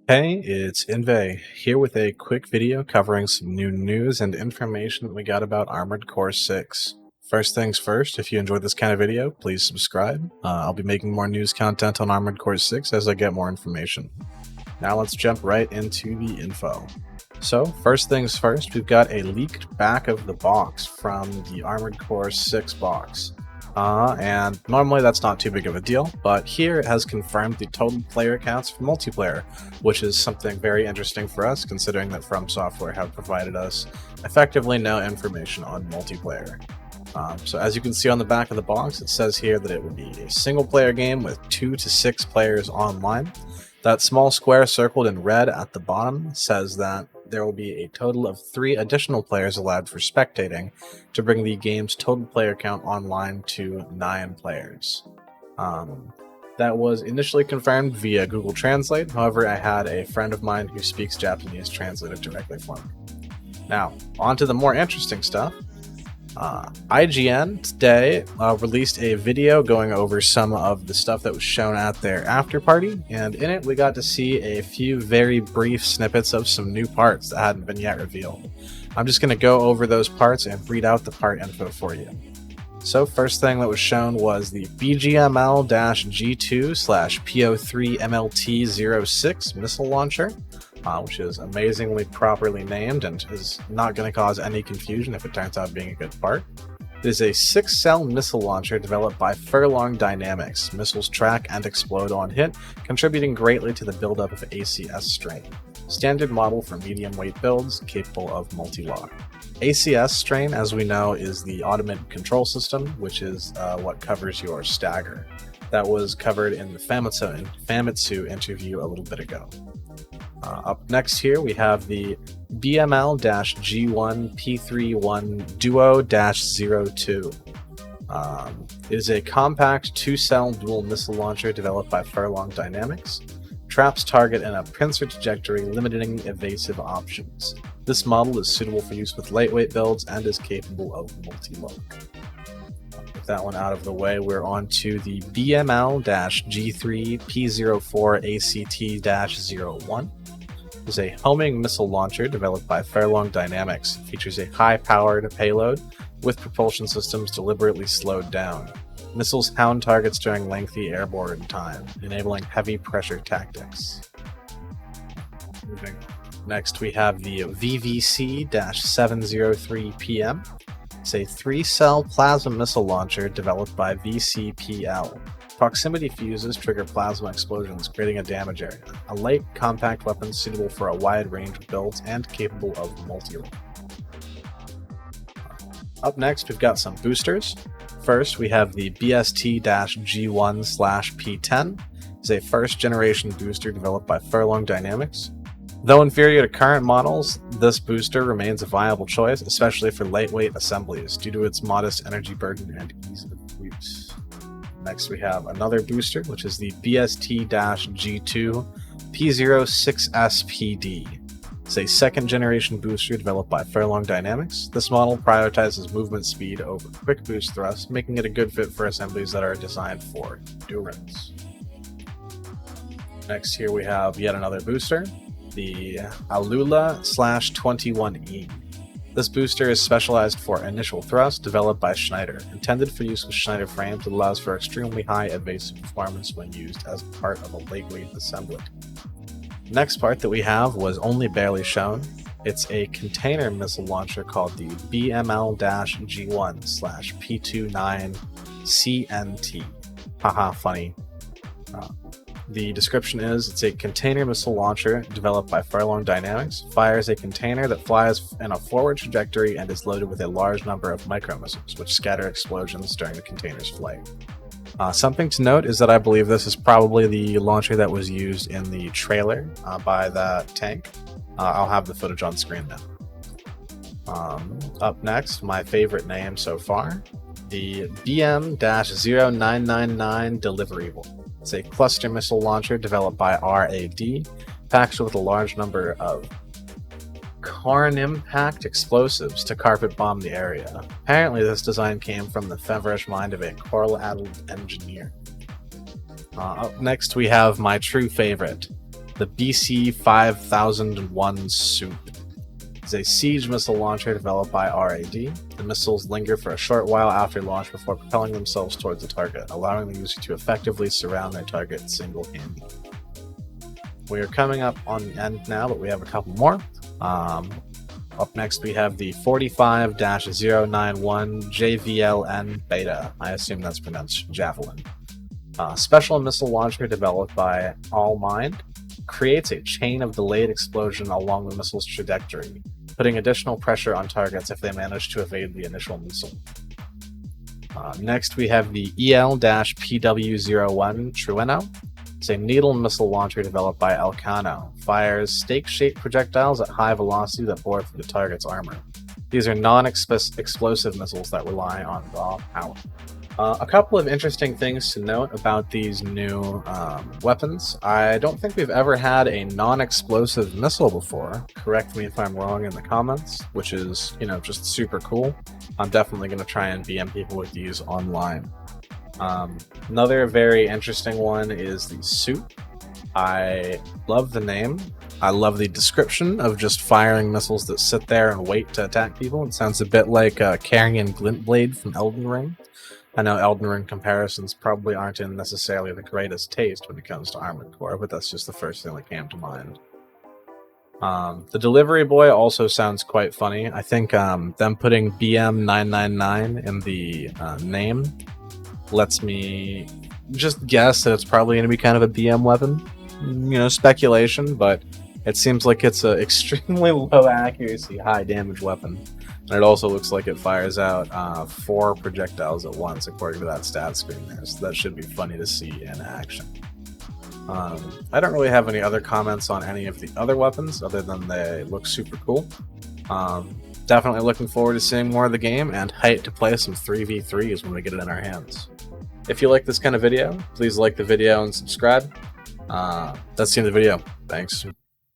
Hey, it's Inve here with a quick video covering some new news and information that we got about Armored Core 6. First things first, if you enjoyed this kind of video, please subscribe. I'll be making more news content on Armored Core 6 as I get more information. Now let's jump right into the info. So, first things first, we've got a leaked back of the box from the Armored Core 6 box. And normally that's not too big of a deal, but here it has confirmed the total player counts for multiplayer, which is something very interesting for us considering that From Software have provided us effectively no information on multiplayer. So as you can see on the back of the box, it says here that it would be a single player game with 2 to 6 players online. That small square circled in red at the bottom says that there will be a total of 3 additional players allowed for spectating to bring the game's total player count online to 9 players. That was initially confirmed via Google Translate, however, I had a friend of mine who speaks Japanese translate it directly for me. Now, on to the more interesting stuff. IGN today released a video going over some of the stuff that was shown at their after party, and in it we got to see a few very brief snippets of some new parts that hadn't been yet revealed. I'm just going to go over those parts and read out the part info for you. So first thing that was shown was the BGML-G2/PO3MLT06 missile launcher, which is amazingly properly named and is not going to cause any confusion if it turns out being a good part. It is a 6-cell missile launcher developed by Furlong Dynamics. Missiles track and explode on hit, contributing greatly to the buildup of ACS strain. Standard model for medium weight builds, capable of multi-lock. ACS strain, as we know, is the automated control system, which is what covers your stagger. That was covered in the Famitsu interview a little bit ago. Up next here, we have the BML-G1P31 Duo-02. It is a compact 2-cell dual missile launcher developed by Furlong Dynamics. Traps target in a pincer trajectory, limiting evasive options. This model is suitable for use with lightweight builds and is capable of multi-lock. With that one out of the way, we're on to the BML-G3P04ACT-01. It is a homing missile launcher developed by Furlong Dynamics. It features a high-powered payload with propulsion systems deliberately slowed down. Missiles hound targets during lengthy airborne time, enabling heavy pressure tactics. Moving. Next, we have the VVC-703PM. It's a 3-cell plasma missile launcher developed by VCPL. Proximity fuses trigger plasma explosions, creating a damage area. A light, compact weapon suitable for a wide range of builds and capable of multi-roll. Up next, we've got some boosters. First, we have the BST-G1/P10. It's a first-generation booster developed by Furlong Dynamics. Though inferior to current models, this booster remains a viable choice, especially for lightweight assemblies, due to its modest energy burden and ease of use. Next, we have another booster, which is the BST-G2P06SPD. It's a second-generation booster developed by Furlong Dynamics. This model prioritizes movement speed over quick boost thrust, making it a good fit for assemblies that are designed for endurance. Next, here we have yet another booster, the Alula/21E. This booster is specialized for initial thrust, developed by Schneider, intended for use with Schneider frames that allows for extremely high evasive performance when used as part of a lightweight assembly. Next part that we have was only barely shown. It's a container missile launcher called the BML-G1/P29CNT. Haha, funny. The description is, it's a container missile launcher developed by Furlong Dynamics, fires a container that flies in a forward trajectory and is loaded with a large number of micro missiles, which scatter explosions during the container's flight. Something to note is that I believe this is probably the launcher that was used in the trailer by that tank. I'll have the footage on screen now. Up next, my favorite name so far, the BM-0999 Deliverable. It's a cluster missile launcher developed by RAD, packaged with a large number of Karn impact explosives to carpet bomb the area. Apparently this design came from the feverish mind of a coral-addled engineer. Up next we have my true favorite, The BC-5001 Soup is a siege missile launcher developed by RAD. The missiles linger for a short while after launch before propelling themselves towards the target, allowing the user to effectively surround their target single-handedly. We are coming up on the end now, but we have a couple more. Up next, we have the 45-091 JVLN Beta. I assume that's pronounced Javelin. Special missile launcher developed by Allmind creates a chain of delayed explosion along the missile's trajectory, putting additional pressure on targets if they manage to evade the initial missile. Next, we have the EL-PW01 Trueno. It's a needle missile launcher developed by Elcano. Fires stake-shaped projectiles at high velocity that bore through the target's armor. These are non-explosive missiles that rely on raw power. A couple of interesting things to note about these new weapons. I don't think we've ever had a non-explosive missile before. Correct me if I'm wrong in the comments, which is, just super cool. I'm definitely going to try and BM people with these online. Another very interesting one is the Soup. I love the name. I love the description of just firing missiles that sit there and wait to attack people. It sounds a bit like Carrion Glintblade from Elden Ring. I know Elden Ring comparisons probably aren't in necessarily the greatest taste when it comes to Armored Core, but that's just the first thing that came to mind. The Delivery Boy also sounds quite funny. I think them putting BM999 in the name lets me just guess that it's probably going to be kind of a BM weapon. Speculation, but it seems like it's an extremely low accuracy, high damage weapon. And it also looks like it fires out 4 projectiles at once, according to that stat screen there. So that should be funny to see in action. I don't really have any other comments on any of the other weapons, other than they look super cool. Definitely looking forward to seeing more of the game, and hyped to play some 3v3s when we get it in our hands. If you like this kind of video, please like the video and subscribe. That's the end of the video. Thanks.